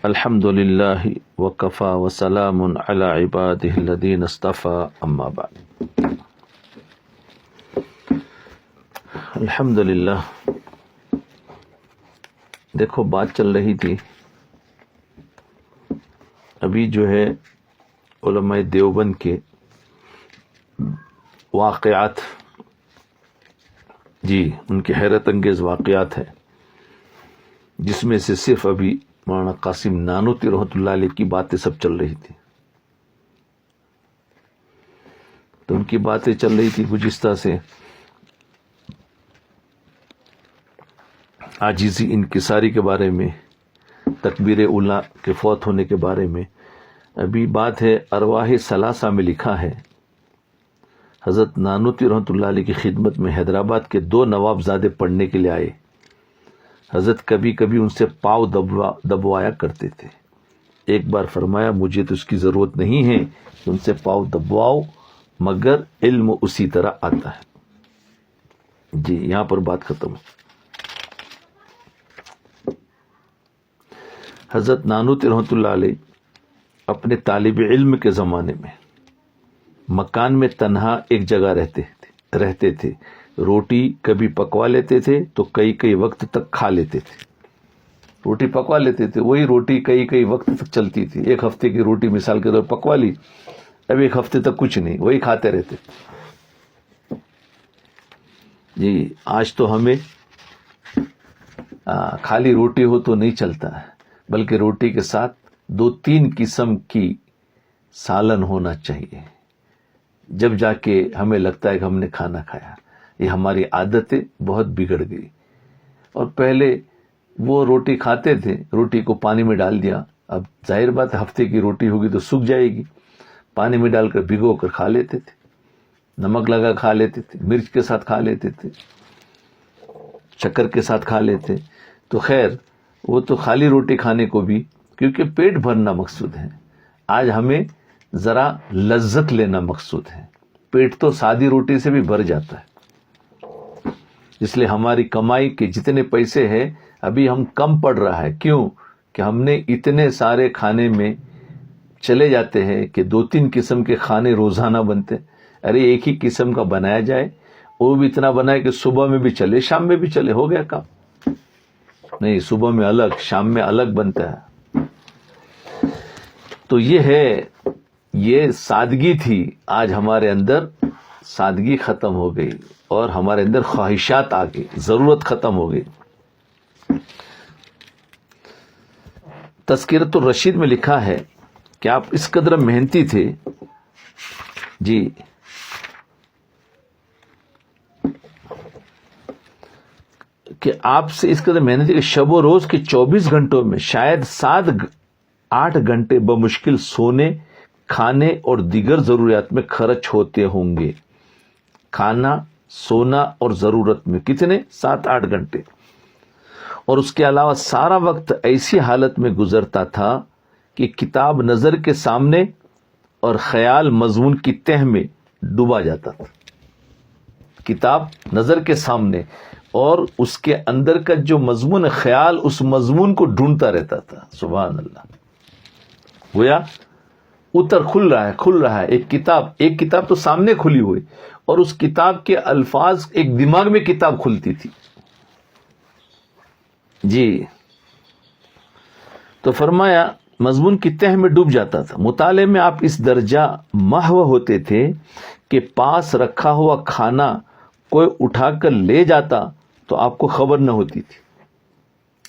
الحمد للہ وکفا وسلام علی عبادہ الذین اصطفى اما بعد. الحمد للہ. دیکھو بات چل رہی تھی ابھی جو ہے علماء دیوبند کے واقعات، جی ان کے حیرت انگیز واقعات ہیں، جس میں سے صرف ابھی مولانا قاسم نانوتوی رحمۃ اللہ علیہ کی باتیں سب چل رہی تھی. تو ان کی باتیں چل رہی تھی گزشتہ سے عاجزی انکساری کے بارے میں، تکبیر اولیٰ کے فوت ہونے کے بارے میں. ابھی بات ہے ارواح ثلاثہ میں لکھا ہے حضرت نانوتوی رحمۃ اللہ علیہ کی خدمت میں حیدرآباد کے 2 نواب زادے پڑھنے کے لیے آئے. حضرت کبھی کبھی ان سے پاؤں دبوایا کرتے تھے. ایک بار فرمایا مجھے تو اس کی ضرورت نہیں ہے کہ ان سے پاؤں دبواؤ، مگر علم اسی طرح آتا ہے. جی یہاں پر بات ختم. حضرت نانوتوی رحمۃ اللہ علیہ اپنے طالب علم کے زمانے میں مکان میں تنہا ایک جگہ رہتے تھے. روٹی کبھی پکوا لیتے تھے تو کئی وقت تک کھا لیتے تھے. روٹی پکوا لیتے تھے، وہی روٹی کئی وقت تک چلتی تھی. ایک ہفتے کی روٹی مثال کے طور پر پکوا لی، اب ایک ہفتے تک کچھ نہیں، وہی کھاتے رہتے. جی آج تو ہمیں خالی روٹی ہو تو نہیں چلتا ہے، بلکہ روٹی کے ساتھ 2-3 قسم کی سالن ہونا چاہیے، جب جا کے ہمیں لگتا ہے کہ ہم نے کھانا کھایا. یہ ہماری عادتیں بہت بگڑ گئی. اور پہلے وہ روٹی کھاتے تھے، روٹی کو پانی میں ڈال دیا. اب ظاہر بات ہے ہفتے کی روٹی ہوگی تو سوکھ جائے گی، پانی میں ڈال کر بھگو کر کھا لیتے تھے، نمک لگا کھا لیتے تھے، مرچ کے ساتھ کھا لیتے تھے، شکر کے ساتھ کھا لیتے. تو خیر وہ تو خالی روٹی کھانے کو بھی، کیونکہ پیٹ بھرنا مقصود ہے. آج ہمیں ذرا لذت لینا مقصود ہے. پیٹ تو سادی روٹی سے بھی بھر جاتا ہے. اس لیے ہماری کمائی کے جتنے پیسے ہیں ابھی ہم کم پڑ رہا ہے. کیوں کہ ہم نے اتنے سارے کھانے میں چلے جاتے ہیں کہ 2-3 قسم کے کھانے روزانہ بنتے. ارے ایک ہی قسم کا بنایا جائے، وہ بھی اتنا بنائے کہ صبح میں بھی چلے شام میں بھی چلے، ہو گیا کام. نہیں، صبح میں الگ شام میں الگ بنتا ہے. تو یہ سادگی تھی. آج ہمارے اندر سادگی ختم ہو گئی اور ہمارے اندر خواہشات آ گئی، ضرورت ختم ہو گئی. تذکرۃ الرشید میں لکھا ہے کہ آپ اس قدر محنتی تھے، جی کہ آپ سے اس قدر محنتی کہ شب و روز کے 24 گھنٹوں میں شاید 7-8 گھنٹے بمشکل سونے، کھانے اور دیگر ضروریات میں خرچ ہوتے ہوں گے. کھانا، سونا اور ضرورت میں کتنے؟ 7-8 گھنٹے. اور اس کے علاوہ سارا وقت ایسی حالت میں گزرتا تھا کہ کتاب نظر کے سامنے اور خیال مضمون کی تہ میں ڈوبا جاتا تھا. کتاب نظر کے سامنے اور اس کے اندر کا جو مضمون خیال، اس مضمون کو ڈھونڈتا رہتا تھا. سبحان اللہ. گویا کھل رہا ہے. ایک کتاب تو سامنے کھلی ہوئی، اور اس کتاب کے الفاظ ایک دماغ میں کتاب کھلتی تھی. جی تو فرمایا مضمون کی تہ میں ڈوب جاتا تھا. مطالعے میں آپ اس درجہ محو ہوتے تھے کہ پاس رکھا ہوا کھانا کوئی اٹھا کر لے جاتا تو آپ کو خبر نہ ہوتی تھی.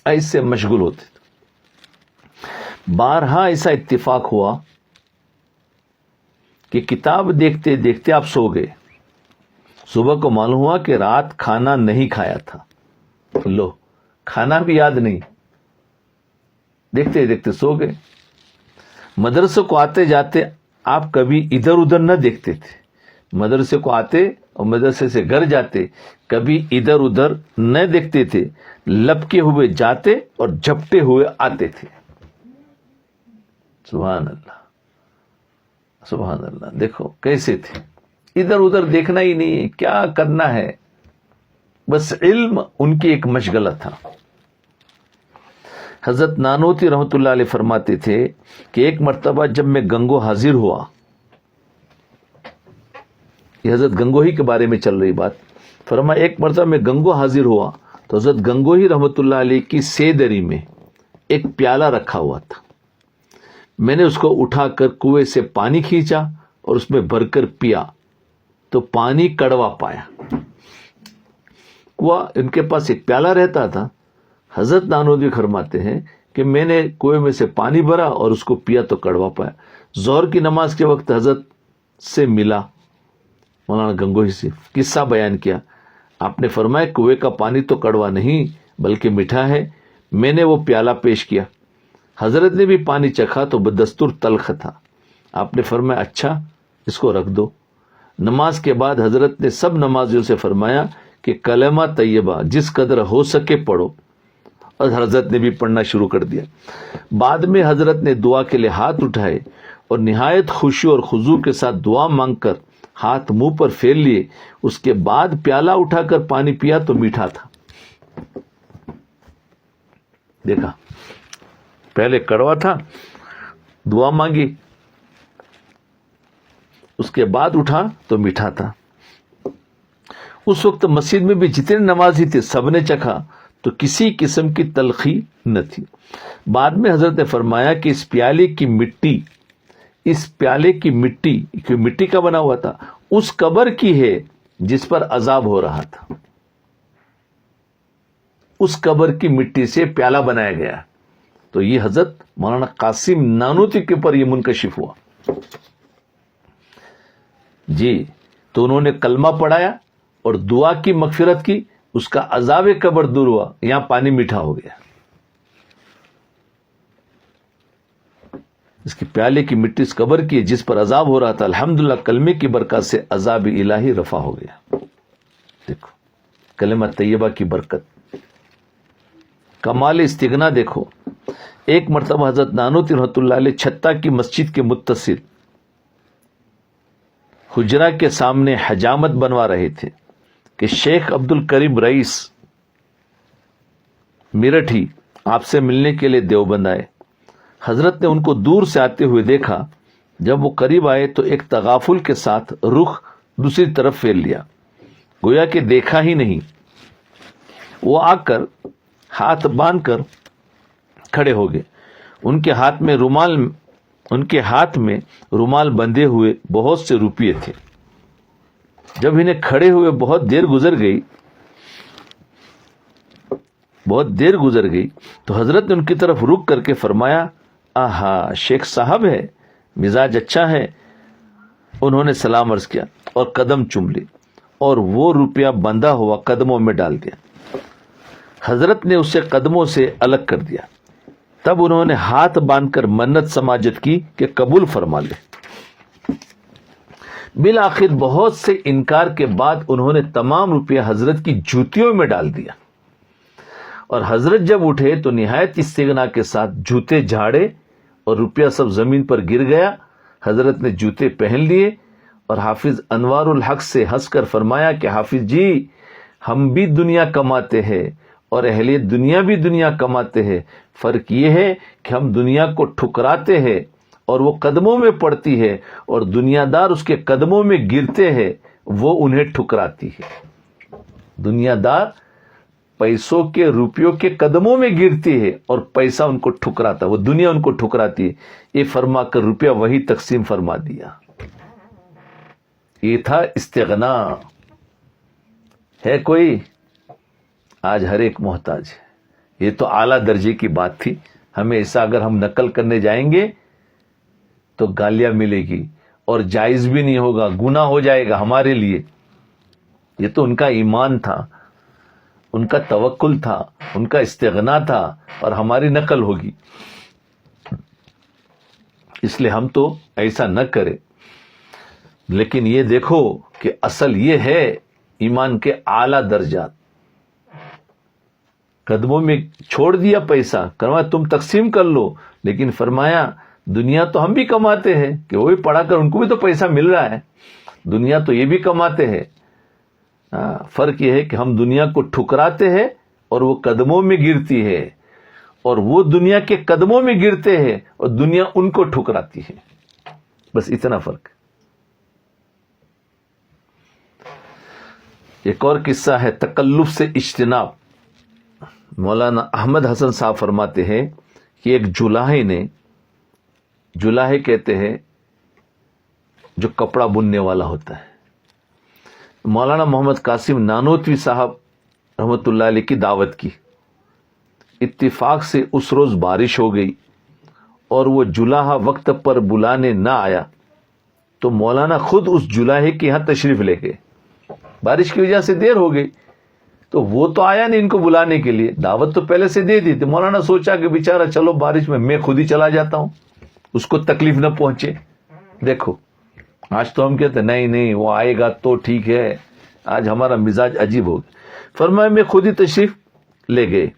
ایسے مشغول ہوتے تھے. بارہا ایسا اتفاق ہوا کہ کتاب دیکھتے دیکھتے آپ سو گئے. صبح کو معلوم ہوا کہ رات کھانا نہیں کھایا تھا. لو، کھانا بھی یاد نہیں، دیکھتے دیکھتے سو گئے. مدرسے کو آتے جاتے آپ کبھی ادھر ادھر نہ دیکھتے تھے. مدرسے کو آتے اور مدرسے سے گھر جاتے کبھی ادھر ادھر نہ دیکھتے تھے. لپکے ہوئے جاتے اور جھپٹے ہوئے آتے تھے. سبحان اللہ، سبحان اللہ. دیکھو کیسے تھے، ادھر ادھر دیکھنا ہی نہیں ہے، کیا کرنا ہے، بس علم ان کی ایک مشغلہ تھا. حضرت نانوتی رحمۃ اللہ علیہ فرماتے تھے کہ ایک مرتبہ جب میں گنگو حاضر ہوا، یہ حضرت گنگوہی کے بارے میں چل رہی بات، فرمایا ایک مرتبہ میں گنگو حاضر ہوا تو حضرت گنگوہی رحمۃ اللہ علیہ کی سیدری میں ایک پیالہ رکھا ہوا تھا. میں نے اس کو اٹھا کر کنویں سے پانی کھینچا اور اس میں بھر کر پیا تو پانی کڑوا پایا. کنواں ان کے پاس ایک پیالہ رہتا تھا. حضرت نانوتوی فرماتے ہیں کہ میں نے کنویں میں سے پانی بھرا اور اس کو پیا تو کڑوا پایا. ظہر کی نماز کے وقت حضرت سے ملا، مولانا گنگوہی سے قصہ بیان کیا. آپ نے فرمایا کنویں کا پانی تو کڑوا نہیں بلکہ میٹھا ہے. میں نے وہ پیالہ پیش کیا، حضرت نے بھی پانی چکھا تو بدستور تلخ تھا. آپ نے فرمایا اچھا اس کو رکھ دو. نماز کے بعد حضرت نے سب نمازیوں سے فرمایا کہ کلمہ طیبہ جس قدر ہو سکے پڑھو، اور حضرت نے بھی پڑھنا شروع کر دیا. بعد میں حضرت نے دعا کے لیے ہاتھ اٹھائے اور نہایت خشوع اور خضوع کے ساتھ دعا مانگ کر ہاتھ منہ پر پھیر لیے. اس کے بعد پیالہ اٹھا کر پانی پیا تو میٹھا تھا. دیکھا پہلے کڑوا تھا، دعا مانگی، اس کے بعد اٹھا تو میٹھا تھا. اس وقت مسجد میں بھی جتنے نمازی تھے سب نے چکھا تو کسی قسم کی تلخی نہ تھی. بعد میں حضرت نے فرمایا کہ اس پیالے کی مٹی کا بنا ہوا تھا، اس قبر کی ہے جس پر عذاب ہو رہا تھا. اس قبر کی مٹی سے پیالہ بنایا گیا. تو یہ حضرت مولانا قاسم نانوتوی کے اوپر یہ منکشف ہوا. جی تو انہوں نے کلمہ پڑھایا اور دعا کی مغفرت کی، اس کا عذاب قبر دور ہوا، یہاں پانی میٹھا ہو گیا. اس کی پیالے کی مٹی اس قبر کی ہے جس پر عذاب ہو رہا تھا، الحمدللہ کلمے کی برکت سے عذاب الہی رفع ہو گیا. دیکھو کلمہ طیبہ کی برکت، کمال استغنا. دیکھو ایک مرتبہ حضرت نانوتوی رحمۃ اللہ علیہ چھتا کی مسجد کے متصل حجرہ کے سامنے حجامت بنوا رہے تھے کہ شیخ عبد الکریم رئیس میرٹھی آپ سے ملنے کے لیے دیوبند آئے. حضرت نے ان کو دور سے آتے ہوئے دیکھا. جب وہ قریب آئے تو ایک تغافل کے ساتھ رخ دوسری طرف پھیر لیا، گویا کہ دیکھا ہی نہیں. وہ آ کر ہاتھ باندھ کر کھڑے ہو گئے. ان کے ہاتھ میں رومال بندھے ہوئے بہت سے روپیے تھے. جب انہیں کھڑے ہوئے بہت دیر گزر گئی تو حضرت نے ان کی طرف رک کر کے فرمایا آہا شیخ صاحب ہے، مزاج اچھا ہے. انہوں نے سلام عرض کیا اور قدم چوم لی اور وہ روپیہ بندھا ہوا قدموں میں ڈال دیا. حضرت نے اسے قدموں سے الگ کر دیا. تب انہوں نے ہاتھ باندھ کر منت سماجت کی کہ قبول فرما لے. بالآخر بہت سے انکار کے بعد انہوں نے تمام روپیہ حضرت کی جوتیوں میں ڈال دیا، اور حضرت جب اٹھے تو نہایت استغنا کے ساتھ جوتے جھاڑے اور روپیہ سب زمین پر گر گیا. حضرت نے جوتے پہن لیے اور حافظ انوار الحق سے ہنس کر فرمایا کہ حافظ جی ہم بھی دنیا کماتے ہیں اور اہل دنیا بھی دنیا کماتے ہیں. فرق یہ ہے کہ ہم دنیا کو ٹھکراتے ہیں اور وہ قدموں میں پڑتی ہے، اور دنیا دار اس کے قدموں میں گرتے ہیں، وہ انہیں ٹھکراتی ہے. دنیا دار پیسوں کے روپیوں کے قدموں میں گرتی ہے اور پیسہ ان کو ٹھکراتا، وہ دنیا ان کو ٹھکراتی ہے. یہ فرما کر روپیہ وہی تقسیم فرما دیا. یہ تھا استغنا. ہے کوئی؟ آج ہر ایک محتاج ہے. یہ تو اعلیٰ درجے کی بات تھی. ہمیں ایسا اگر ہم نقل کرنے جائیں گے تو گالیاں ملے گی اور جائز بھی نہیں ہوگا، گناہ ہو جائے گا ہمارے لیے. یہ تو ان کا ایمان تھا، ان کا توکل تھا، ان کا استغنا تھا، اور ہماری نقل ہوگی. اس لیے ہم تو ایسا نہ کریں. لیکن یہ دیکھو کہ اصل یہ ہے ایمان کے اعلیٰ درجات. قدموں میں چھوڑ دیا پیسہ، فرمایا تم تقسیم کر لو. لیکن فرمایا دنیا تو ہم بھی کماتے ہیں، کہ وہ بھی پڑھا کر ان کو بھی تو پیسہ مل رہا ہے. دنیا تو یہ بھی کماتے ہیں. فرق یہ ہے کہ ہم دنیا کو ٹھکراتے ہیں اور وہ قدموں میں گرتی ہے، اور وہ دنیا کے قدموں میں گرتے ہیں اور دنیا ان کو ٹھکراتی ہے. بس اتنا فرق. ایک اور قصہ ہے تکلف سے اجتناب. مولانا احمد حسن صاحب فرماتے ہیں کہ ایک جولاہے نے، جولاہے کہتے ہیں جو کپڑا بننے والا ہوتا ہے، مولانا محمد قاسم نانوتوی صاحب رحمۃ اللہ علیہ کی دعوت کی. اتفاق سے اس روز بارش ہو گئی اور وہ جولاہا وقت پر بلانے نہ آیا تو مولانا خود اس جولاہے کے یہاں تشریف لے گئے. بارش کی وجہ سے دیر ہو گئی تو وہ تو آیا نہیں ان کو بلانے کے لیے، دعوت تو پہلے سے دے دی تھی. مولانا سوچا کہ بیچارہ چلو بارش میں خود ہی چلا جاتا ہوں، اس کو تکلیف نہ پہنچے. دیکھو آج تو ہم کہتے نہیں وہ آئے گا تو ٹھیک ہے، آج ہمارا مزاج عجیب ہو گیا. فرمایا میں خود ہی تشریف لے گئے.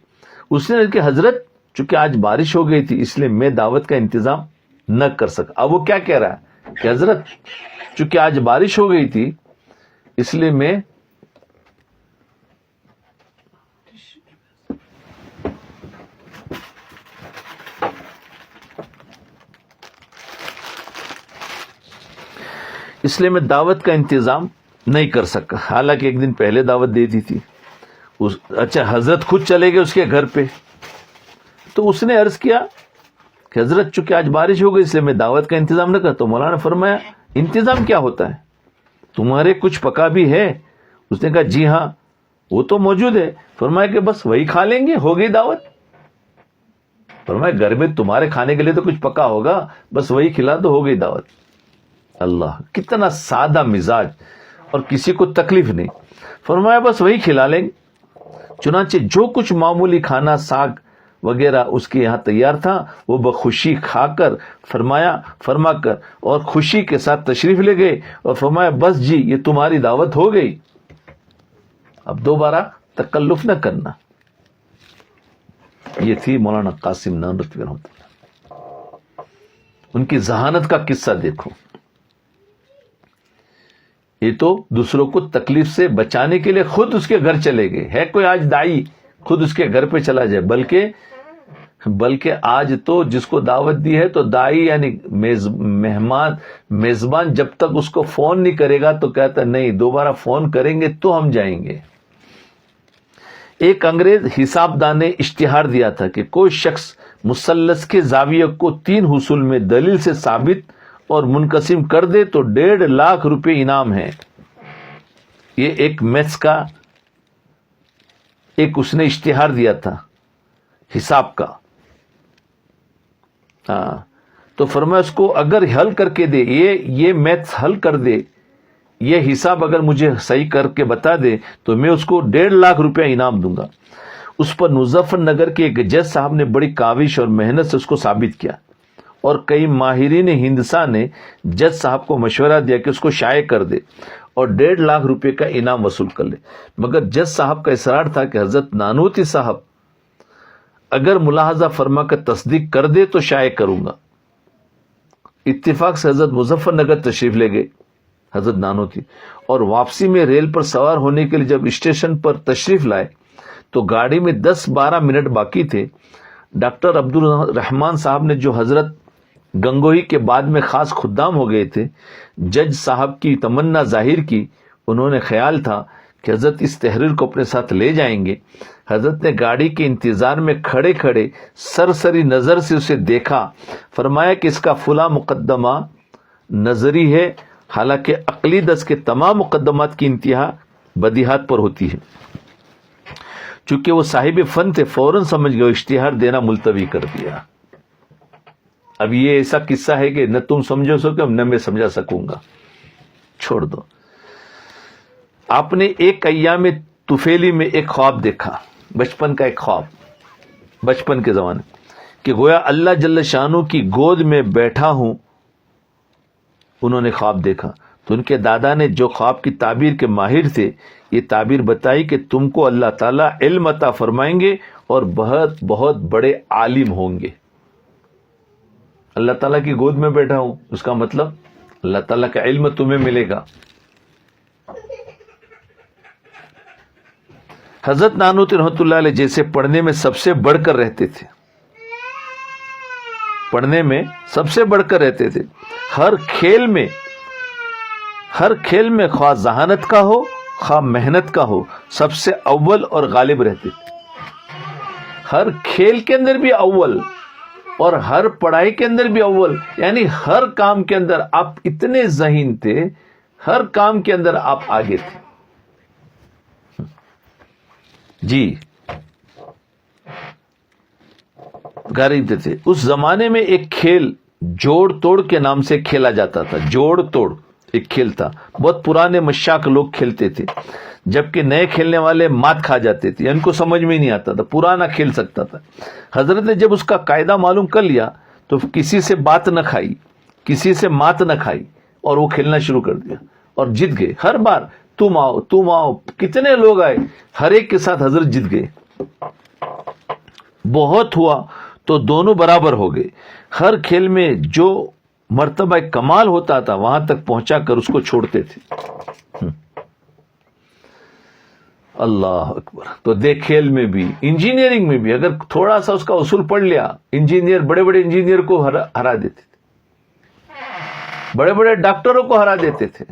اس نے کہ حضرت چونکہ آج بارش ہو گئی تھی اس لیے میں دعوت کا انتظام نہ کر سکا. اب وہ کیا کہہ رہا ہے کہ حضرت چونکہ آج بارش ہو گئی تھی اس لیے میں دعوت کا انتظام نہیں کر سکا. حالانکہ ایک دن پہلے دعوت دے دی تھی. اچھا حضرت خود چلے گئے اس کے گھر پہ تو اس نے عرض کیا کہ حضرت چونکہ آج بارش ہو گئی اس لیے میں دعوت کا انتظام نہ کرتا. تو مولانا فرمایا انتظام کیا ہوتا ہے، تمہارے کچھ پکا بھی ہے؟ اس نے کہا جی ہاں وہ تو موجود ہے. فرمایا کہ بس وہی کھا لیں گے، ہو گئی دعوت. فرمایا گھر میں تمہارے کھانے کے لیے تو کچھ پکا ہوگا، بس وہی کھلا تو ہو گئی دعوت. اللہ کتنا سادہ مزاج اور کسی کو تکلیف نہیں. فرمایا بس وہی کھلا لیں گے. چنانچہ جو کچھ معمولی کھانا ساگ وغیرہ اس کے یہاں تیار تھا وہ بخوشی کھا کر فرما کر اور خوشی کے ساتھ تشریف لے گئے اور فرمایا بس جی یہ تمہاری دعوت ہو گئی، اب دوبارہ تکلف نہ کرنا. یہ تھی مولانا قاسم نانوتوی رحمۃ اللہ. ان کی ذہانت کا قصہ دیکھو. یہ تو دوسروں کو تکلیف سے بچانے کے لیے خود اس کے گھر چلے گئے. ہے کوئی آج دائی خود اس کے گھر پہ چلا جائے؟ بلکہ آج تو جس کو دعوت دی ہے تو دائی یعنی میزبان جب تک اس کو فون نہیں کرے گا تو کہتا نہیں دوبارہ فون کریں گے تو ہم جائیں گے. ایک انگریز حساب دان نے اشتہار دیا تھا کہ کوئی شخص مثلث کے زاویہ کو 3 حصول میں دلیل سے ثابت اور منقسم کر دے تو 1.5 لاکھ روپے انعام ہے. یہ ایک میتھس کا ایک اس نے اشتہار دیا تھا حساب کا. تو فرمایا اس کو اگر حل کر کے دے، یہ میتھس حل کر دے، یہ حساب اگر مجھے صحیح کر کے بتا دے تو میں اس کو 1.5 لاکھ روپے انعام دوں گا. اس پر مظفر نگر کے ایک جج صاحب نے بڑی کاوش اور محنت سے اس کو ثابت کیا اور کئی ماہرین ہندسہ نے جج صاحب کو مشورہ دیا کہ اس کو شائع کر دے اور 1.5 لاکھ روپے کا انعام وصول کر لے. مگر جج صاحب کا اصرار تھا کہ حضرت نانوتوی صاحب اگر ملاحظہ فرما کر تصدیق کر دے تو شائع کروں گا. اتفاق سے حضرت مظفر نگر تشریف لے گئے حضرت نانوتوی، اور واپسی میں ریل پر سوار ہونے کے لیے جب اسٹیشن پر تشریف لائے تو گاڑی میں 10-12 منٹ باقی تھے. ڈاکٹر عبد الرحمان صاحب نے جو حضرت گنگوہی کے بعد میں خاص خدام ہو گئے تھے جج صاحب کی تمنا ظاہر کی. انہوں نے خیال تھا کہ حضرت اس تحریر کو اپنے ساتھ لے جائیں گے. حضرت نے گاڑی کے انتظار میں کھڑے کھڑے سرسری نظر سے اسے دیکھا. فرمایا کہ اس کا فلاں مقدمہ نظری ہے، حالانکہ عقلی دس کے تمام مقدمات کی انتہا بدیہات پر ہوتی ہے. چونکہ وہ صاحب فن تھے فوراً سمجھ گئے، اشتہار دینا ملتوی کر دیا. اب یہ ایسا قصہ ہے کہ نہ تم سمجھو سکو نہ میں سمجھا سکوں گا، چھوڑ دو. آپ نے ایک ایام طفیلی میں ایک خواب دیکھا، بچپن کا ایک خواب، بچپن کے زمانے کہ گویا اللہ جل شانہ کی گود میں بیٹھا ہوں. انہوں نے خواب دیکھا تو ان کے دادا نے جو خواب کی تعبیر کے ماہر تھے یہ تعبیر بتائی کہ تم کو اللہ تعالیٰ علم عطا فرمائیں گے اور بہت بہت بڑے عالم ہوں گے. اللہ تعالیٰ کی گود میں بیٹھا ہوں اس کا مطلب اللہ تعالیٰ کا علم تمہیں ملے گا. حضرت نانوتوی رحمۃ اللہ علیہ جیسے پڑھنے میں سب سے بڑھ کر رہتے تھے پڑھنے میں سب سے بڑھ کر رہتے تھے. ہر کھیل میں خواہ ذہانت کا ہو خواہ محنت کا ہو سب سے اول اور غالب رہتے تھے. ہر کھیل کے اندر بھی اول اور ہر پڑھائی کے اندر بھی اول، یعنی ہر کام کے اندر آپ اتنے ذہین تھے، ہر کام کے اندر آپ آگے تھے. جی غریب تھے. اس زمانے میں ایک کھیل جوڑ توڑ کے نام سے کھیلا جاتا تھا. جوڑ توڑ ایک کھیل تھا، بہت پرانے مشاق لوگ کھیلتے تھے، جبکہ نئے کھیلنے والے مات کھا جاتے تھے، ان کو سمجھ میں نہیں آتا تھا، پرانا کھیل سکتا تھا. حضرت نے جب اس کا قاعدہ معلوم کر لیا تو کسی سے بات نہ کھائی، کسی سے مات نہ کھائی، اور وہ کھیلنا شروع کر دیا اور جیت گئے. ہر بار تم آؤ، کتنے لوگ آئے، ہر ایک کے ساتھ حضرت جیت گئے. بہت ہوا تو دونوں برابر ہو گئے. ہر کھیل میں جو مرتبہ کمال ہوتا تھا وہاں تک پہنچا کر اس کو چھوڑتے تھے. اللہ اکبر. تو دیکھ کھیل میں بھی، انجینئرنگ میں بھی اگر تھوڑا سا اس کا اصول پڑھ لیا، انجینئر بڑے بڑے انجینئر کو ہرا دیتے تھے، بڑے بڑے ڈاکٹروں کو ہرا دیتے تھے.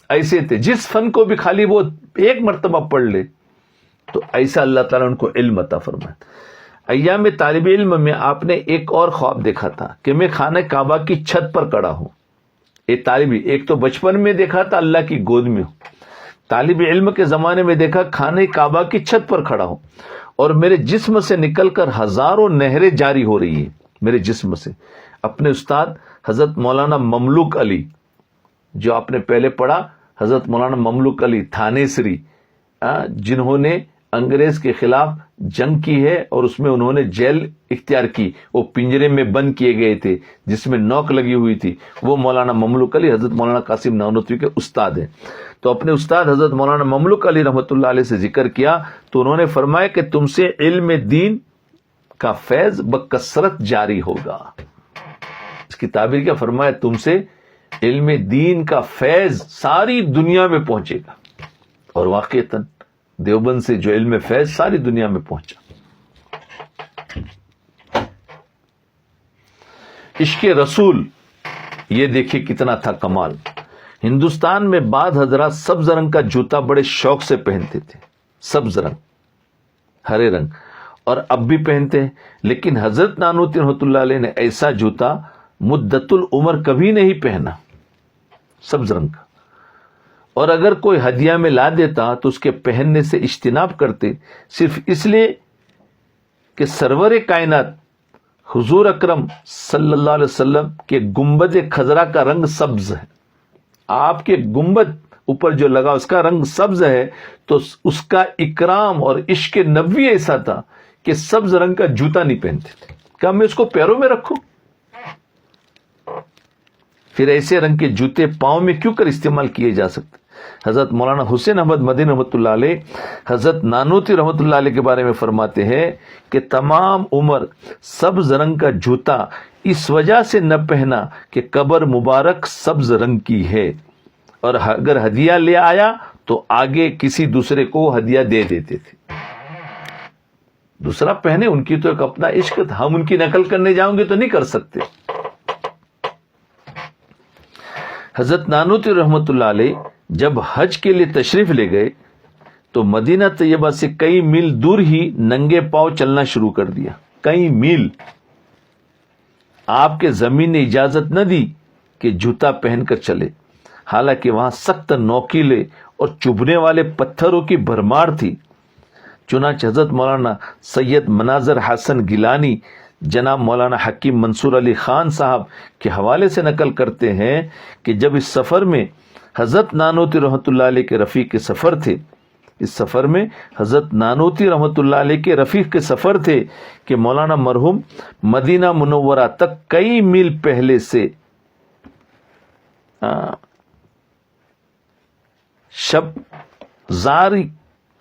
ایسے تھے. جس فن کو بھی خالی وہ ایک مرتبہ پڑھ لے تو ایسا اللہ تعالیٰ ان کو علم عطا فرمائے. ایام طالب علم میں آپ نے ایک اور خواب دیکھا تھا کہ میں خانہ کعبہ کی چھت پر کھڑا ہوں. ایک تو بچپن میں دیکھا تھا اللہ کی گود میں ہوں، طالب علم کے زمانے میں دیکھا خانہ کعبہ کی چھت پر کھڑا ہوں، اور میرے جسم سے نکل کر ہزاروں نہریں جاری ہو رہی ہیں میرے جسم سے. اپنے استاد حضرت مولانا مملوک علی، جو آپ نے پہلے پڑھا، حضرت مولانا مملوک علی تھانیسری، جنہوں نے انگریز کے خلاف جنگ کی ہے اور اس میں انہوں نے جیل اختیار کی. وہ پنجرے میں بند کیے گئے تھے جس میں نوک لگی ہوئی تھی. وہ مولانا مملوک علی حضرت مولانا قاسم نانوتوی کے استاد ہیں. تو اپنے استاد حضرت مولانا مملوک علی رحمۃ اللہ علیہ سے ذکر کیا تو انہوں نے فرمایا کہ تم سے علم دین کا فیض بکثرت جاری ہوگا. اس کی تعبیر کیا فرمایا؟ تم سے علم دین کا فیض ساری دنیا میں پہنچے گا. اور واقعتاً دیوبند سے جو علم فیض ساری دنیا میں پہنچا. عشق رسول یہ دیکھیں کتنا تھا کمال. ہندوستان میں بعض حضرات سبز رنگ کا جوتا بڑے شوق سے پہنتے تھے، سبز رنگ، ہرے رنگ، اور اب بھی پہنتے ہیں. لیکن حضرت نانوتوی رحمۃ اللہ علیہ نے ایسا جوتا مدت العمر کبھی نہیں پہنا، سبز رنگ کا. اور اگر کوئی ہدیہ میں لا دیتا تو اس کے پہننے سے اجتناب کرتے، صرف اس لیے کہ سرور کائنات حضور اکرم صلی اللہ علیہ وسلم کے گنبد خضرا کا رنگ سبز ہے. آپ کے گنبد اوپر جو لگا اس کا رنگ سبز ہے، تو اس کا اکرام اور عشق نبوی ایسا تھا کہ سبز رنگ کا جوتا نہیں پہنتے تھے. کیا میں اس کو پیروں میں رکھوں؟ پھر ایسے رنگ کے جوتے پاؤں میں کیوں کر استعمال کیے جا سکتے؟ حضرت مولانا حسین احمد مدنی رحمۃ اللہ علیہ حضرت نانوتوی رحمۃ اللہ علیہ کے بارے میں فرماتے ہیں کہ تمام عمر سبز رنگ کا جوتا اس وجہ سے نہ پہنا کہ قبر مبارک سبز رنگ کی ہے، اور اگر ہدیہ لے آیا تو آگے کسی دوسرے کو ہدیہ دے دیتے تھے. دوسرا پہنے، ان کی تو ایک اپنا عشق تھا، ہم ان کی نقل کرنے جاؤں گے تو نہیں کر سکتے. حضرت نانوتوی رحمۃ اللہ علیہ جب حج کے لیے تشریف لے گئے تو مدینہ طیبہ سے کئی میل دور ہی ننگے پاؤں چلنا شروع کر دیا. کئی میل. آپ کے زمین نے اجازت نہ دی کہ جوتا پہن کر چلے، حالانکہ وہاں سخت نوکیلے اور چبھنے والے پتھروں کی بھرمار تھی. چنانچہ حضرت مولانا سید مناظر حسن گیلانی جناب مولانا حکیم منصور علی خان صاحب کے حوالے سے نقل کرتے ہیں کہ جب اس سفر میں حضرت نانوتوی رحمۃ اللہ علیہ کے رفیق کے سفر تھے، اس سفر میں حضرت نانوتوی رحمۃ اللہ علیہ کے رفیق کے سفر تھے کہ مولانا مرحوم مدینہ منورہ تک کئی میل پہلے سے شب زاری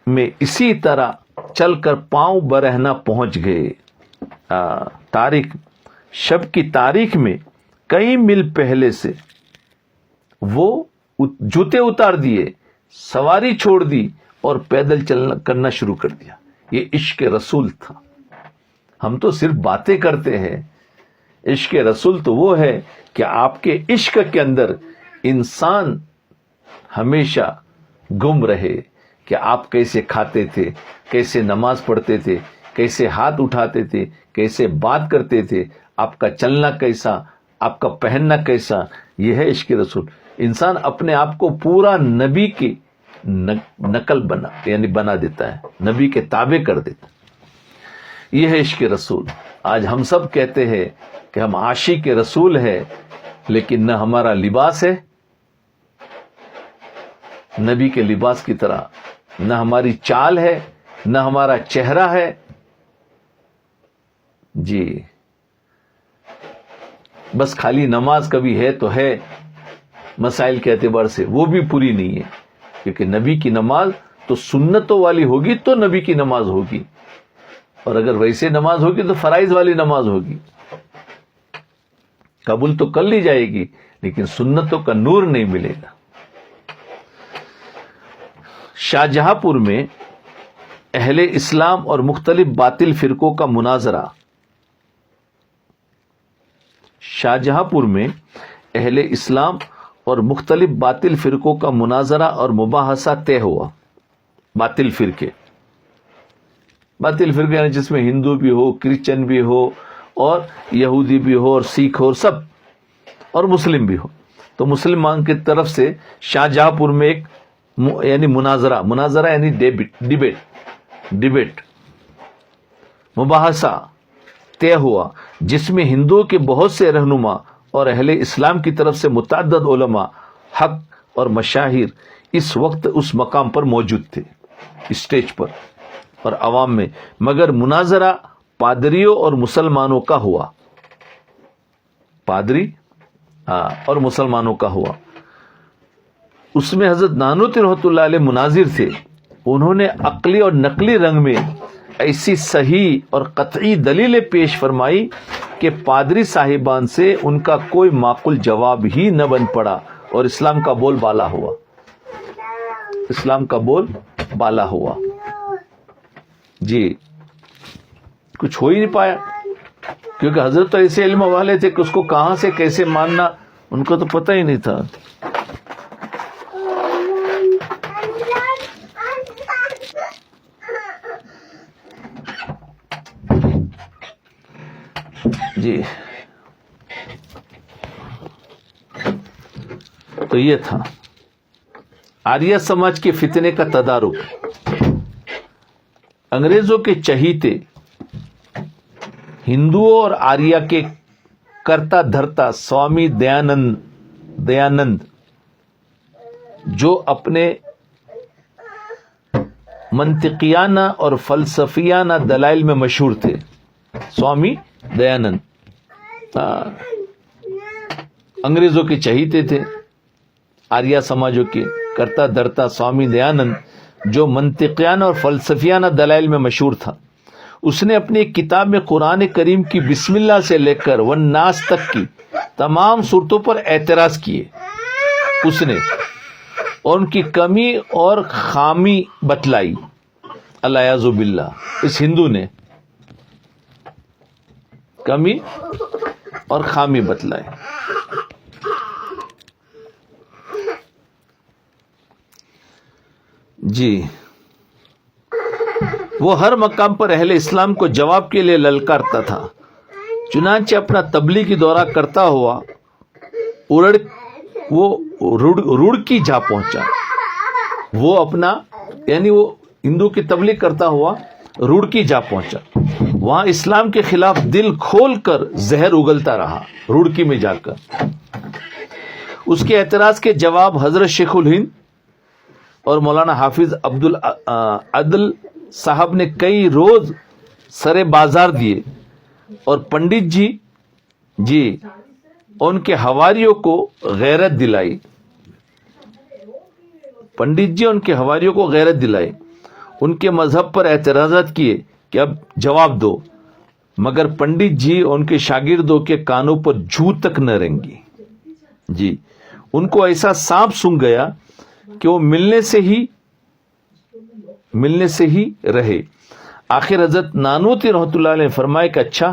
میں اسی طرح چل کر پاؤں برہنہ پہنچ گئے. شب کی تاریخ میں کئی میل پہلے سے وہ جوتے اتار دیے، سواری چھوڑ دی اور پیدل چلنا کرنا شروع کر دیا. یہ عشق رسول تھا. ہم تو صرف باتیں کرتے ہیں، عشق رسول تو وہ ہے کہ آپ کے عشق کے اندر انسان ہمیشہ گم رہے کہ آپ کیسے کھاتے تھے، کیسے نماز پڑھتے تھے، کیسے ہاتھ اٹھاتے تھے، کیسے بات کرتے تھے، آپ کا چلنا کیسا، آپ کا پہننا کیسا. یہ ہے عشق رسول. انسان اپنے آپ کو پورا نبی کی نقل بنا دیتا ہے، نبی کے تابع کر دیتا. یہ ہے عشق رسول. آج ہم سب کہتے ہیں کہ ہم عاشق رسول ہے، لیکن نہ ہمارا لباس ہے نبی کے لباس کی طرح، نہ ہماری چال ہے، نہ ہمارا چہرہ ہے. جی بس خالی نماز کبھی ہے تو ہے، مسائل کے اعتبار سے وہ بھی پوری نہیں ہے، کیونکہ نبی کی نماز تو سنتوں والی ہوگی تو نبی کی نماز ہوگی، اور اگر ویسے نماز ہوگی تو فرائض والی نماز ہوگی. قبول تو کر لی جائے گی لیکن سنتوں کا نور نہیں ملے گا. شاہجہاں پور میں اہل اسلام اور مختلف باطل فرقوں کا مناظرہ. شاہجہاں پور میں اہل اسلام اور مختلف باطل فرقوں کا مناظرہ اور مباحثہ طے ہوا. باطل فرقے یعنی جس میں ہندو بھی ہو، کرسچن بھی ہو، اور یہودی بھی ہو، اور سکھ ہو، سب، اور مسلم بھی ہو. تو مسلمان کی طرف سے شاہجہاں پور میں ایک یعنی مناظرہ یعنی ڈیبیٹ مباحثہ طے ہوا، جس میں ہندوؤں کے بہت سے رہنما اور اہل اسلام کی طرف سے متعدد علماء حق اور مشاہیر اس وقت اس مقام پر موجود تھے، اسٹیج پر اور عوام میں. مگر مناظرہ پادریوں اور مسلمانوں کا ہوا. پادری اور مسلمانوں کا ہوا. اس میں حضرت نانوتوی رحمۃ اللہ علیہ مناظر تھے. انہوں نے عقلی اور نقلی رنگ میں ایسی صحیح اور قطعی دلیلیں پیش فرمائی کہ پادری صاحبان سے ان کا کوئی معقول جواب ہی نہ بن پڑا، اور اسلام کا بول بالا ہوا. اسلام کا بول بالا ہوا. جی کچھ ہو ہی نہیں پایا، کیونکہ حضرت تو ایسے علم والے تھے کہ اس کو کہاں سے کیسے ماننا ان کو تو پتہ ہی نہیں تھا. جی تو یہ تھا آریہ سماج کے فتنے کا تدارک. انگریزوں کے چہیتے ہندوؤں اور آریہ کے کرتا دھرتا سوامی دیانند جو اپنے منطقیانہ اور فلسفیانہ دلائل میں مشہور تھے. سوامی دیانند انگریزوں کے چہیتے تھے، آریہ سماجوں کے کرتا دھرتا سوامی دیانند جو منطقیانہ اور فلسفیانہ دلائل میں مشہور تھا. اس نے اپنی ایک کتاب میں قرآن کریم کی بسم اللہ سے لے کر والناس تک کی تمام صورتوں پر اعتراض کیے. اس نے اور ان کی کمی اور خامی بتلائی. الیاذ باللہ، اس ہندو نے کمی اور خامی بتلائی. جی وہ ہر مقام پر اہل اسلام کو جواب کے لیے للکارتا تھا. چنانچہ اپنا تبلیغی دورہ کرتا ہوا روڑکی جا پہنچا. وہ اپنا یعنی وہ ہندو کی تبلیغ کرتا ہوا روڑکی جا پہنچا. وہاں اسلام کے خلاف دل کھول کر زہر اگلتا رہا. روڑکی میں جا کر اس کے اعتراض کے جواب حضرت شیخ الہند اور مولانا حافظ عبد العدل صاحب نے کئی روز سرے بازار دیے اور پنڈت جی ان کے حواریوں کو غیرت دلائی. پنڈت جی ان کے حواریوں کو غیرت دلائی. ان کے مذہب پر اعتراضات کیے کہ اب جواب دو، مگر پنڈت جی ان کے شاگردوں کے کانوں پر جھو تک نہ رنگی. جی ان کو ایسا سانپ سونگھ گیا کہ وہ ملنے سے ہی رہے. آخر حضرت نانوتوی رحمۃ اللہ علیہ نے فرمایا کہ اچھا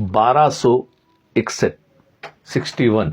1261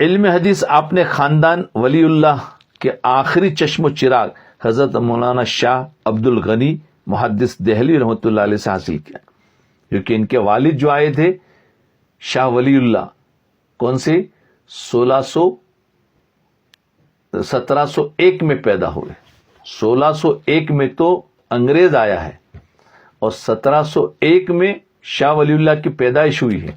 علم حدیث آپ نے خاندان ولی اللہ کے آخری چشم و چراغ حضرت مولانا شاہ عبد الغنی محدث دہلی رحمۃ اللہ علیہ سے حاصل کیا، کیونکہ ان کے والد جو آئے تھے شاہ ولی اللہ، کون سے 1701 میں پیدا ہوئے. 1601 میں تو انگریز آیا ہے اور 1701 میں شاہ ولی اللہ کی پیدائش ہوئی ہے،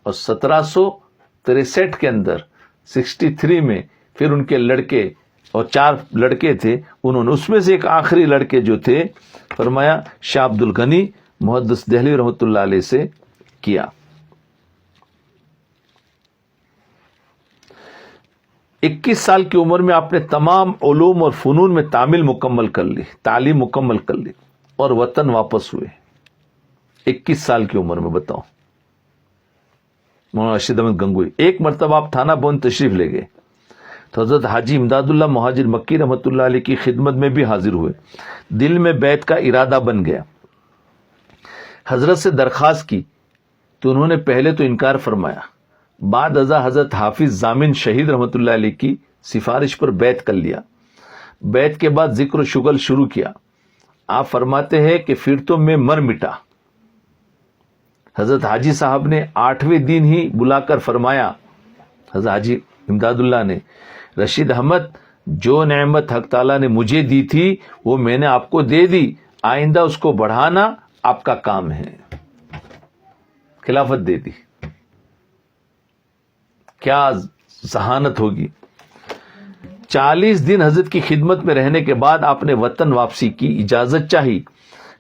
اور 1763 کے اندر 63 میں پھر ان کے لڑکے اور 4 لڑکے تھے، انہوں نے اس میں سے ایک آخری لڑکے جو تھے فرمایا شاہ عبد الغنی محدث دہلی رحمۃ اللہ علیہ سے کیا. 21 سال کی عمر میں آپ نے تمام علوم اور فنون میں تعلیم مکمل کر لی اور وطن واپس ہوئے. 21 سال کی عمر میں بتاؤ. مولانا رشید احمد گنگوئی ایک مرتبہ آپ تھانہ بون تشریف لے گئے تو حضرت حاجی امداد اللہ مہاجر مکی رحمۃ اللہ علیہ کی خدمت میں بھی حاضر ہوئے. دل میں بیعت کا ارادہ بن گیا. حضرت سے درخواست کی تو انہوں نے پہلے تو انکار فرمایا، بعد ازاں حضرت حافظ ضامن شہید رحمۃ اللہ علیہ کی سفارش پر بیعت کر لیا. بیعت کے بعد ذکر و شغل شروع کیا. آپ فرماتے ہیں کہ پھر تو میں مر مٹا. حضرت حاجی صاحب نے 8ویں دن ہی بلا کر فرمایا، حضرت حاجی امداد اللہ نے، رشید احمد جو نعمت حق تعالیٰ نے مجھے دی تھی وہ میں نے آپ کو دے دی، آئندہ اس کو بڑھانا آپ کا کام ہے. خلافت دے دی. کیا ذہانت ہوگی. 40 دن حضرت کی خدمت میں رہنے کے بعد آپ نے وطن واپسی کی اجازت چاہی.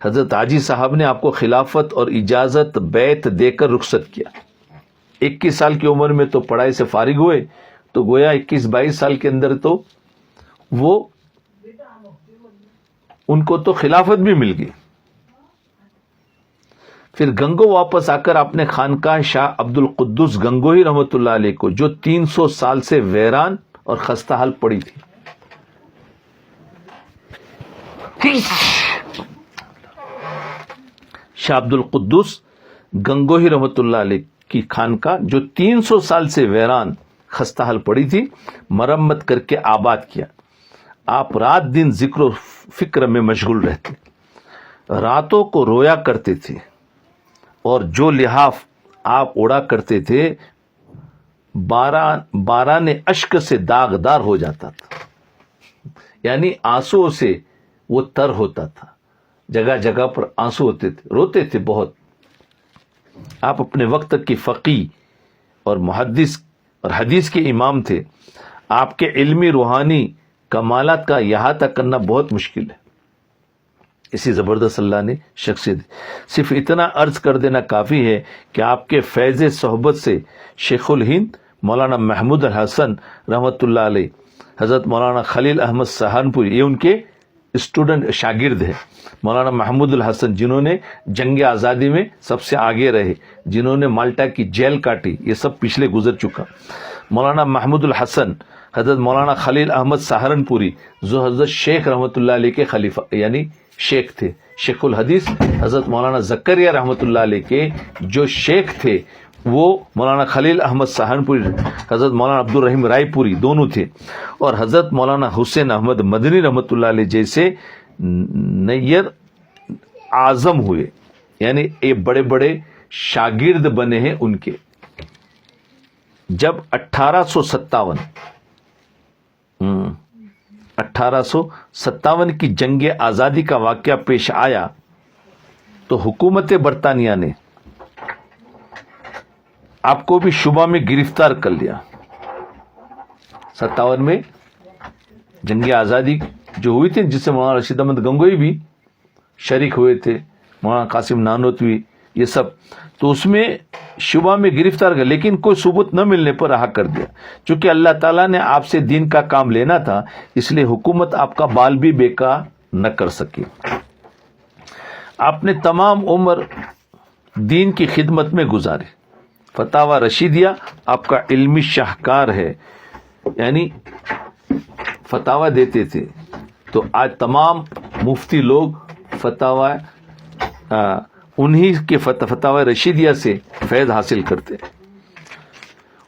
حضرت حاجی صاحب نے آپ کو خلافت اور اجازت بیعت دے کر رخصت کیا. 21 سال کی عمر میں تو پڑھائی سے فارغ ہوئے تو گویا 21-22 سال کے اندر تو وہ ان کو تو خلافت بھی مل گئی. پھر گنگو واپس آ کر آپ نے خانقاہ شاہ عبد القدس گنگوہی رحمۃ اللہ علیہ کو، جو 300 سال سے ویران اور خستہ حال پڑی تھی، شاہ عبد القدس گنگوہی رحمۃ اللہ علیہ کی خانقاہ جو 300 سال سے ویران خستہ حال پڑی تھی، مرمت کر کے آباد کیا. آپ رات دن ذکر و فکر میں مشغول رہتے، راتوں کو رویا کرتے تھے اور جو لحاف آپ اڑا کرتے تھے باران اشک سے داغدار ہو جاتا تھا، یعنی آنسو سے وہ تر ہوتا تھا. جگہ جگہ پر آنسو ہوتے تھے، روتے تھے بہت. آپ اپنے وقت کی فقیہ اور محدث اور حدیث کے امام تھے. آپ کے علمی روحانی کمالات کا احاطہ کرنا بہت مشکل ہے. اسی زبردست اللہ نے شخصیت. صرف اتنا عرض کر دینا کافی ہے کہ آپ کے فیض صحبت سے شیخ الہند مولانا محمود الحسن رحمۃ اللہ علیہ، حضرت مولانا خلیل احمد سہارنپوری، یہ ان کے اسٹوڈنٹ شاگرد ہیں. مولانا محمود الحسن جنہوں نے جنگ آزادی میں سب سے آگے رہے، جنہوں نے مالٹا کی جیل کاٹی، یہ سب پچھلے گزر چکا. مولانا محمود الحسن، حضرت مولانا خلیل احمد سہارنپوری جو حضرت شیخ رحمۃ اللہ علیہ کے خلیفہ یعنی شیخ تھے، شیخ الحدیث حضرت مولانا زکریا رحمۃ اللہ علیہ کے جو شیخ تھے وہ مولانا خلیل احمد سہارنپوری، حضرت مولانا عبد الرحیم رائے پوری دونوں تھے، اور حضرت مولانا حسین احمد مدنی رحمۃ اللہ علیہ جیسے نیر اعظم ہوئے، یعنی یہ بڑے بڑے شاگرد بنے ہیں ان کے. جب 1857 کی جنگ آزادی کا واقعہ پیش آیا تو حکومت برطانیہ نے آپ کو بھی شبہ میں گرفتار کر لیا. 57 میں جنگ آزادی جو ہوئی تھی جس سے مولانا رشید احمد گنگوئی بھی شریک ہوئے تھے، مولانا قاسم نانوتوی، یہ سب، تو اس میں شبہ میں گرفتار کر، لیکن کوئی ثبوت نہ ملنے پر رہا کر دیا. چونکہ اللہ تعالیٰ نے آپ سے دین کا کام لینا تھا، اس لیے حکومت آپ کا بال بھی بیکار نہ کر سکی. آپ نے تمام عمر دین کی خدمت میں گزاری. فتاوی رشیدیہ آپ کا علمی شاہکار ہے، یعنی فتاوی دیتے تھے. تو آج تمام مفتی لوگ فتاوی انہی کے فتاوی رشیدیہ سے فیض حاصل کرتے.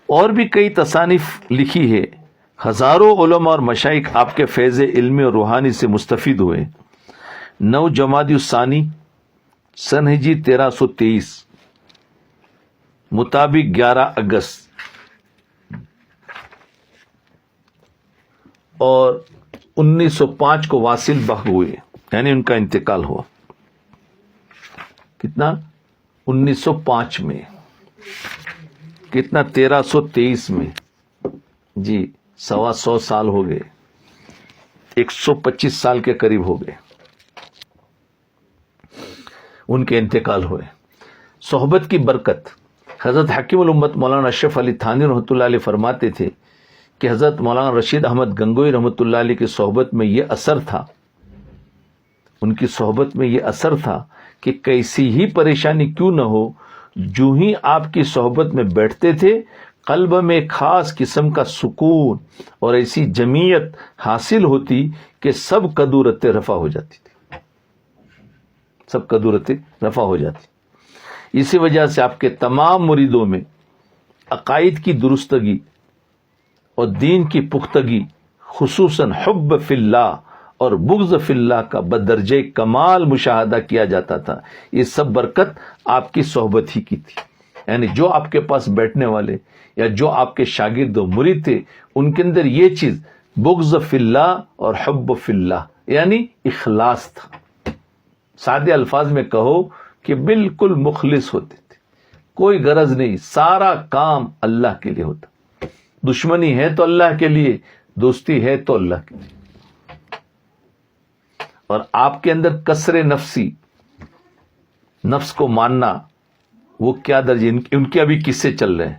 اور بھی کئی تصانیف لکھی ہے. ہزاروں علماء اور مشائخ آپ کے فیض علمی اور روحانی سے مستفید ہوئے. 9 جمادی الثانی سن ہجری 1323 مطابق 11 اگست اور 1905 کو واصل بخ ہوئے، یعنی ان کا انتقال ہوا. کتنا؟ 1905 میں. کتنا؟ 1323 میں. جی 125 سال ہو گئے، 125 سال کے قریب ہو گئے ان کے انتقال ہوئے. صحبت کی برکت. حضرت حکیم الامت مولانا اشرف علی تھانوی رحمۃ اللہ علیہ فرماتے تھے کہ حضرت مولانا رشید احمد گنگوئی رحمۃ اللہ علیہ کی صحبت میں یہ اثر تھا، ان کی صحبت میں یہ اثر تھا کہ کیسی ہی پریشانی کیوں نہ ہو، جو ہی آپ کی صحبت میں بیٹھتے تھے قلب میں ایک خاص قسم کا سکون اور ایسی جمعیت حاصل ہوتی کہ سب کدورتیں رفع ہو جاتی تھی، سب کدورتیں رفع ہو جاتی. اسی وجہ سے آپ کے تمام مریدوں میں عقائد کی درستگی اور دین کی پختگی، خصوصاً حب فی اللہ اور بغض فی اللہ کا بدرجہ کمال مشاہدہ کیا جاتا تھا. یہ سب برکت آپ کی صحبت ہی کی تھی. یعنی جو آپ کے پاس بیٹھنے والے یا جو آپ کے شاگرد و مرید تھے ان کے اندر یہ چیز بغض فی اللہ اور حب فی اللہ یعنی اخلاص تھا. سادے الفاظ میں کہو کہ بالکل مخلص ہوتے تھے، کوئی غرض نہیں، سارا کام اللہ کے لیے ہوتا. دشمنی ہے تو اللہ کے لیے، دوستی ہے تو اللہ کے لیے. اور آپ کے اندر کسر نفسی، نفس کو ماننا، وہ کیا درجے، ان کے ابھی قصے چل رہے ہیں.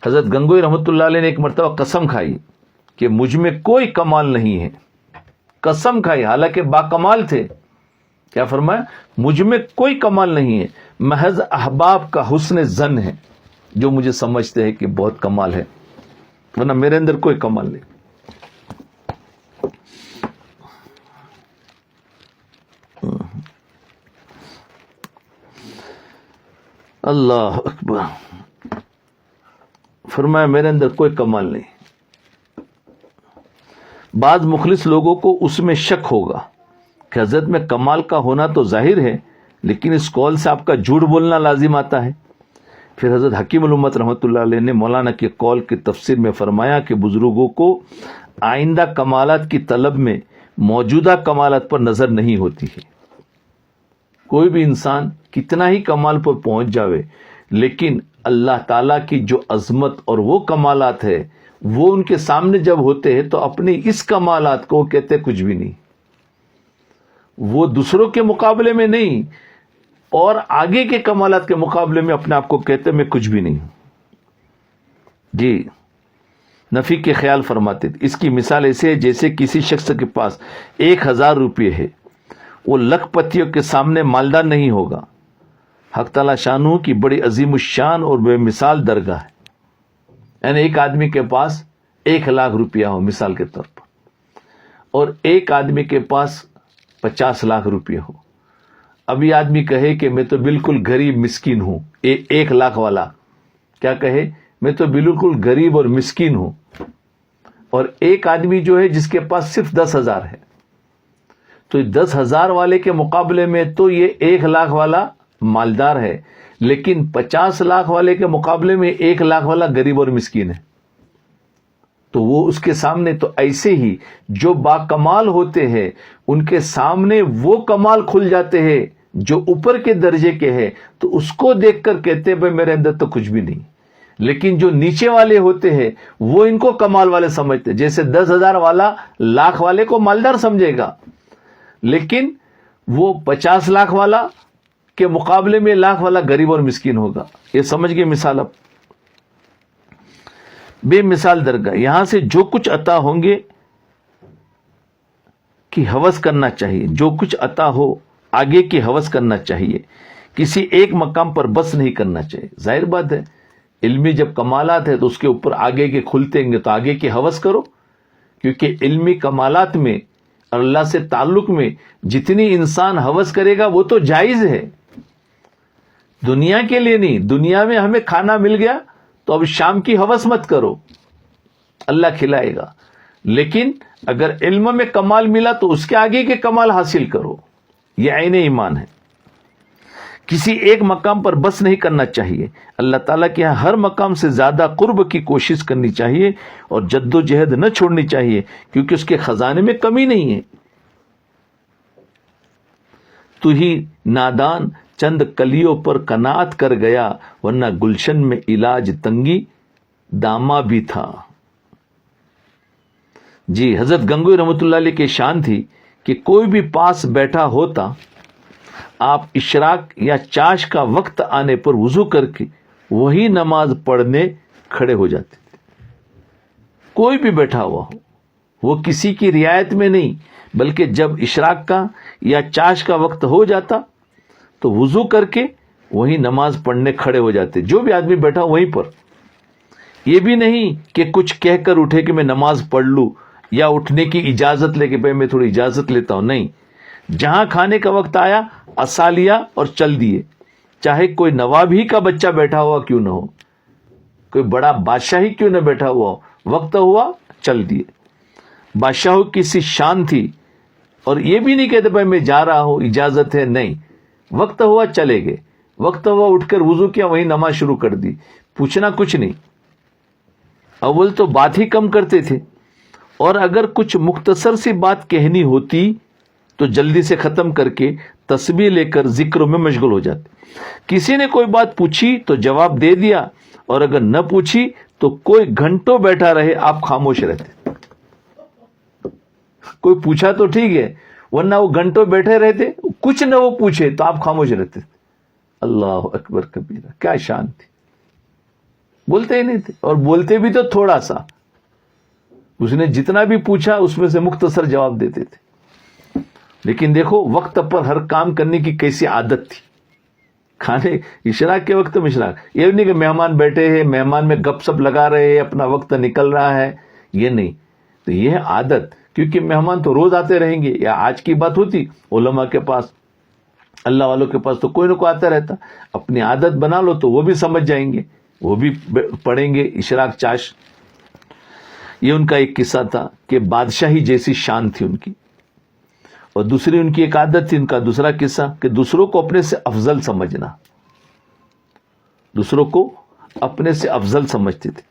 حضرت گنگوئی رحمۃ اللہ علیہ نے ایک مرتبہ قسم کھائی کہ مجھ میں کوئی کمال نہیں ہے. قسم کھائی، حالانکہ باکمال تھے. کیا فرمایا؟ مجھ میں کوئی کمال نہیں ہے، محض احباب کا حسن ظن ہے جو مجھے سمجھتے ہیں کہ بہت کمال ہے، ورنہ میرے اندر کوئی کمال نہیں. اللہ اکبر. فرمایا میرے اندر کوئی کمال نہیں. بعض مخلص لوگوں کو اس میں شک ہوگا کہ حضرت میں کمال کا ہونا تو ظاہر ہے، لیکن اس قول سے آپ کا جھوٹ بولنا لازم آتا ہے. پھر حضرت حکیم الامت رحمۃ اللہ علیہ نے مولانا کے قول کی تفسیر میں فرمایا کہ بزرگوں کو آئندہ کمالات کی طلب میں موجودہ کمالات پر نظر نہیں ہوتی ہے. کوئی بھی انسان کتنا ہی کمال پر پہنچ جاوے، لیکن اللہ تعالیٰ کی جو عظمت اور وہ کمالات ہے وہ ان کے سامنے جب ہوتے ہیں تو اپنی اس کمالات کو کہتے کچھ بھی نہیں. وہ دوسروں کے مقابلے میں نہیں اور آگے کے کمالات کے مقابلے میں اپنے آپ کو کہتے میں کچھ بھی نہیں. جی نفی کے خیال فرماتے تھے. اس کی مثال ایسے ہے جیسے کسی شخص کے پاس 1000 روپے ہے، وہ لکھ پتیوں کے سامنے مالدار نہیں ہوگا. حق تعالی شانہ کی بڑی عظیم الشان اور بے مثال درگاہ ہے. یعنی ایک آدمی کے پاس 1,00,000 روپیہ ہو مثال کے طور پر، اور ایک آدمی کے پاس 50 لاکھ روپیہ ہو. ابھی آدمی کہے کہ میں تو بالکل غریب مسکین ہوں، 1,00,000 والا کیا کہے؟ میں تو بالکل غریب اور مسکین ہوں. اور ایک آدمی جو ہے جس کے پاس صرف 10,000 ہے، تو 10,000 والے کے مقابلے میں تو یہ 1,00,000 والا مالدار ہے، لیکن 50 لاکھ والے کے مقابلے میں 1,00,000 والا غریب اور مسکین ہے. تو وہ اس کے سامنے، تو ایسے ہی جو باکمال ہوتے ہیں ان کے سامنے وہ کمال کھل جاتے ہیں جو اوپر کے درجے کے ہیں، تو اس کو دیکھ کر کہتے ہیں بھائی میرے اندر تو کچھ بھی نہیں. لیکن جو نیچے والے ہوتے ہیں وہ ان کو کمال والے سمجھتے. جیسے 10,000 والا لاکھ والے کو مالدار سمجھے گا، لیکن وہ 50 لاکھ والا کے مقابلے میں 1,00,000 والا غریب اور مسکین ہوگا. یہ سمجھ گئے مثال؟ اب بے مثال درگاہ. یہاں سے جو کچھ عطا ہوں گے کی ہوس کرنا چاہیے، جو کچھ عطا ہو آگے کی ہوس کرنا چاہیے، کسی ایک مقام پر بس نہیں کرنا چاہیے. ظاہر بات ہے علمی جب کمالات ہے تو اس کے اوپر آگے کے کھلتے ہیں تو آگے کی ہوس کرو، کیونکہ علمی کمالات میں اللہ سے تعلق میں جتنی انسان ہوس کرے گا وہ تو جائز ہے، دنیا کے لیے نہیں. دنیا میں ہمیں کھانا مل گیا تو اب شام کی ہوس مت کرو، اللہ کھلائے گا، لیکن اگر علم میں کمال ملا تو اس کے آگے کے کمال حاصل کرو. یہ عین ایمان ہے. کسی ایک مقام پر بس نہیں کرنا چاہیے، اللہ تعالیٰ کے یہاں ہر مقام سے زیادہ قرب کی کوشش کرنی چاہیے اور جد و جہد نہ چھوڑنی چاہیے، کیونکہ اس کے خزانے میں کمی نہیں ہے. تو ہی نادان چند کلیوں پر قناعت کر گیا، ورنہ گلشن میں علاج تنگی داما بھی تھا. جی حضرت گنگوئی رحمۃ اللہ علیہ کی شان تھی کہ کوئی بھی پاس بیٹھا ہوتا، آپ اشراق یا چاش کا وقت آنے پر وضو کر کے وہی نماز پڑھنے کھڑے ہو جاتے تھے. کوئی بھی بیٹھا ہوا ہو، وہ کسی کی رعایت میں نہیں، بلکہ جب اشراق کا یا چاش کا وقت ہو جاتا تو وضو کر کے وہی نماز پڑھنے کھڑے ہو جاتے. جو بھی آدمی بیٹھا وہیں پر. یہ بھی نہیں کہ کچھ کہہ کر اٹھے کہ میں نماز پڑھ لوں، یا اٹھنے کی اجازت لے کے بھائی میں تھوڑی اجازت لیتا ہوں. نہیں، جہاں کھانے کا وقت آیا عصا لیا اور چل دیے. چاہے کوئی نواب ہی کا بچہ بیٹھا ہوا کیوں نہ ہو، کوئی بڑا بادشاہ ہی کیوں نہ بیٹھا ہوا ہو، وقت ہوا چل دیے. بادشاہوں کی سی شان تھی. اور یہ بھی نہیں کہتے بھائی میں جا رہا ہوں اجازت ہے، نہیں، وقت ہوا چلے گئے، وقت ہوا اٹھ کر وضو کیا، وہی نماز شروع کر دی. پوچھنا کچھ نہیں. اول تو بات ہی کم کرتے تھے، اور اگر کچھ مختصر سی بات کہنی ہوتی تو جلدی سے ختم کر کے تسبیح لے کر ذکر میں مشغول ہو جاتے. کسی نے کوئی بات پوچھی تو جواب دے دیا، اور اگر نہ پوچھی تو کوئی گھنٹوں بیٹھا رہے آپ خاموش رہتے. کوئی پوچھا تو ٹھیک ہے، ورنہ وہ گھنٹوں بیٹھے رہتے، کچھ نہ وہ پوچھے تو آپ خاموش رہتے. اللہ اکبر کبیرہ، کیا شان تھی. بولتے ہی نہیں تھے، اور بولتے بھی تو تھوڑا سا. اس نے جتنا بھی پوچھا اس میں سے مختصر جواب دیتے تھے. لیکن دیکھو وقت پر ہر کام کرنے کی کیسی عادت تھی. کھانے اشراق کے وقت میں اشراق، یہ نہیں کہ مہمان بیٹھے ہیں، مہمان میں گپ سپ لگا رہے ہیں، اپنا وقت نکل رہا ہے، یہ نہیں. تو یہ ہے عادت، کیونکہ مہمان تو روز آتے رہیں گے. یا آج کی بات ہوتی علماء کے پاس، اللہ والوں کے پاس تو کوئی نہ کوئی آتا رہتا. اپنی عادت بنا لو تو وہ بھی سمجھ جائیں گے، وہ بھی پڑھیں گے اشراق چاش. یہ ان کا ایک قصہ تھا کہ بادشاہی جیسی شان تھی ان کی. اور دوسری ان کی ایک عادت تھی، ان کا دوسرا قصہ کہ دوسروں کو اپنے سے افضل سمجھنا. دوسروں کو اپنے سے افضل سمجھتے تھے.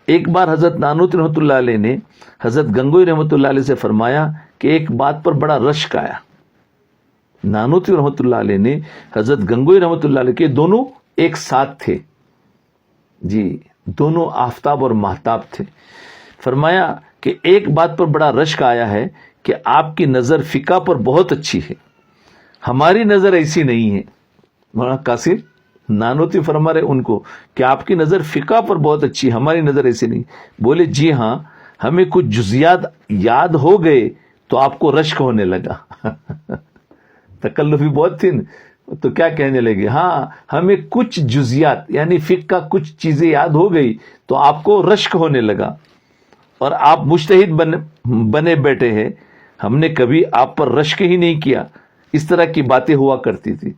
ایک بار حضرت نانوتوی رحمۃ اللہ علیہ نے حضرت گنگوئی رحمۃ اللہ علیہ سے فرمایا کہ ایک بات پر بڑا رشک آیا. نانوتوی رحمۃ اللہ علیہ نے حضرت گنگوئی رحمۃ اللہ علیہ کے دونوں ایک ساتھ تھے. جی دونوں آفتاب اور ماہتاب تھے. فرمایا کہ ایک بات پر بڑا رشک آیا ہے کہ آپ کی نظر فقہ پر بہت اچھی ہے، ہماری نظر ایسی نہیں ہے. مولانا قاسم نانوتوی فرما رہے ان کو کہ آپ کی نظر فقہ پر بہت اچھی ہے، ہماری نظر ایسی نہیں. بولے جی ہاں، ہمیں کچھ جزیات یاد ہو گئے تو آپ کو رشک ہونے لگا. تکلفی بہت تھی تو کیا کہنے لگے، ہاں ہمیں کچھ جزیات یعنی فقہ کا کچھ چیزیں یاد ہو گئی تو آپ کو رشک ہونے لگا، اور آپ مجتہد بنے بیٹھے ہیں. ہم نے کبھی آپ پر رشک ہی نہیں کیا. اس طرح کی باتیں ہوا کرتی تھی.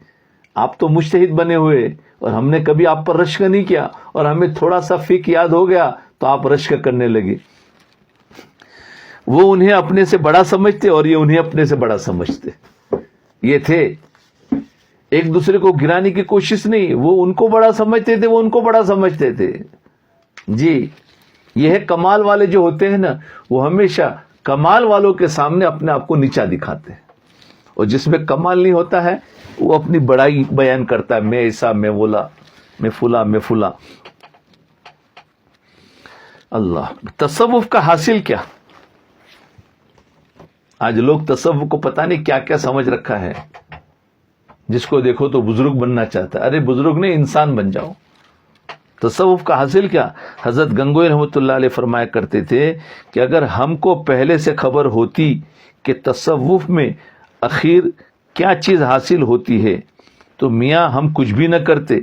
آپ تو مجتہد بنے ہوئے اور ہم نے کبھی آپ پر رشک نہیں کیا، اور ہمیں تھوڑا سا فقہ یاد ہو گیا تو آپ رشک کرنے لگے. وہ انہیں اپنے سے بڑا سمجھتے اور یہ انہیں اپنے سے بڑا سمجھتے. یہ تھے ایک دوسرے کو گرانے کی کوشش نہیں. وہ ان کو بڑا سمجھتے تھے، وہ ان کو بڑا سمجھتے تھے. جی یہ ہے کمال والے جو ہوتے ہیں نا، وہ ہمیشہ کمال والوں کے سامنے اپنے آپ کو نیچا دکھاتے ہیں. اور جس میں کمال نہیں ہوتا ہے وہ اپنی بڑائی بیان کرتا ہے، میں ایسا، میں بولا، میں فلاں، میں فلاں. اللہ تصوف کا حاصل کیا؟ آج لوگ تصوف کو پتہ نہیں کیا کیا سمجھ رکھا ہے. جس کو دیکھو تو بزرگ بننا چاہتا ہے. ارے بزرگ نہیں، انسان بن جاؤ. تصوف کا حاصل کیا؟ حضرت گنگوئی رحمۃ اللہ علیہ فرمایا کرتے تھے کہ اگر ہم کو پہلے سے خبر ہوتی کہ تصوف میں اخیر کیا چیز حاصل ہوتی ہے تو میاں ہم کچھ بھی نہ کرتے.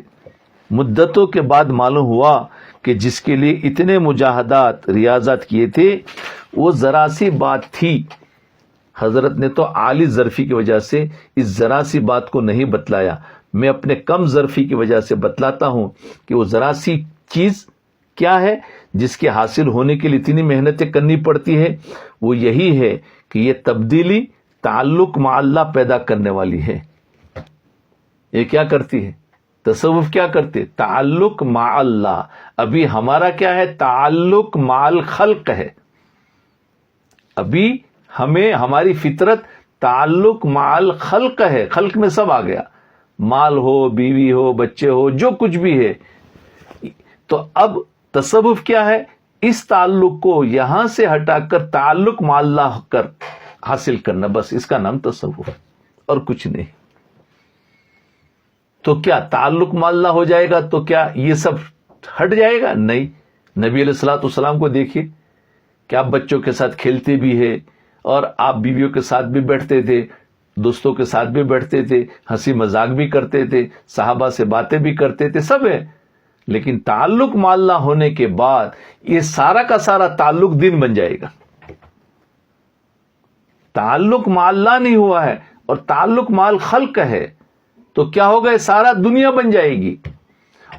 مدتوں کے بعد معلوم ہوا کہ جس کے لیے اتنے مجاہدات ریاضات کیے تھے وہ ذرا سی بات تھی. حضرت نے تو عالی ظرفی کی وجہ سے اس ذرا سی بات کو نہیں بتلایا. میں اپنے کم ظرفی کی وجہ سے بتلاتا ہوں کہ وہ ذرا سی چیز کیا ہے جس کے حاصل ہونے کے لیے اتنی محنتیں کرنی پڑتی ہے؟ وہ یہی ہے کہ یہ تبدیلی تعلق مع اللہ پیدا کرنے والی ہے. یہ کیا کرتی ہے؟ تصوف کیا کرتے؟ تعلق مع اللہ. ابھی ہمارا کیا ہے؟ تعلق مع الخلق ہے. ابھی ہمیں ہماری فطرت تعلق مع الخلق ہے. خلق میں سب آ گیا، مال ہو، بیوی ہو، بچے ہو، جو کچھ بھی ہے. تو اب تصوف کیا ہے؟ اس تعلق کو یہاں سے ہٹا کر تعلق مع اللہ کر حاصل کرنا، بس اس کا نام تصوف اور کچھ نہیں. تو کیا تعلق مع اللہ ہو جائے گا تو کیا یہ سب ہٹ جائے گا؟ نہیں. نبی علیہ الصلوۃ والسلام کو دیکھیے کہ آپ بچوں کے ساتھ کھیلتے بھی ہیں اور آپ بیویوں کے ساتھ بھی بیٹھتے تھے، دوستوں کے ساتھ بھی بیٹھتے تھے، ہنسی مذاق بھی کرتے تھے، صحابہ سے باتیں بھی کرتے تھے، سب ہے. لیکن تعلق مع اللہ ہونے کے بعد یہ سارا کا سارا تعلق دین بن جائے گا. تعلق مع اللہ نہیں ہوا ہے اور تعلق مع الخلق ہے تو کیا ہوگا؟ سارا دنیا بن جائے گی.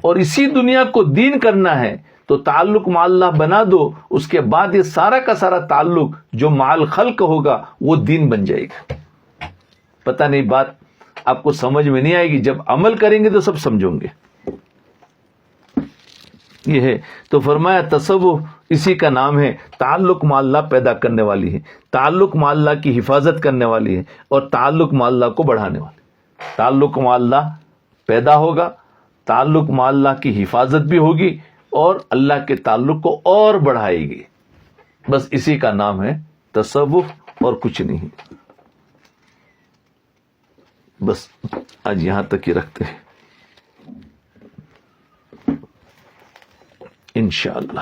اور اسی دنیا کو دین کرنا ہے تو تعلق مع اللہ بنا دو، اس کے بعد یہ سارا کا سارا تعلق جو مع الخلق ہوگا وہ دین بن جائے گا. پتہ نہیں بات آپ کو سمجھ میں نہیں آئے گی، جب عمل کریں گے تو سب سمجھوں گے. یہ ہے تو فرمایا تصوف اسی کا نام ہے، تعلق مع اللہ پیدا کرنے والی ہے، تعلق مع اللہ کی حفاظت کرنے والی ہے اور تعلق مع اللہ کو بڑھانے والی. تعلق مع اللہ پیدا ہوگا، تعلق مع اللہ کی حفاظت بھی ہوگی اور اللہ کے تعلق کو اور بڑھائے گی. بس اسی کا نام ہے تصوف اور کچھ نہیں. بس آج یہاں تک ہی رکھتے ہیں انشاءاللہ.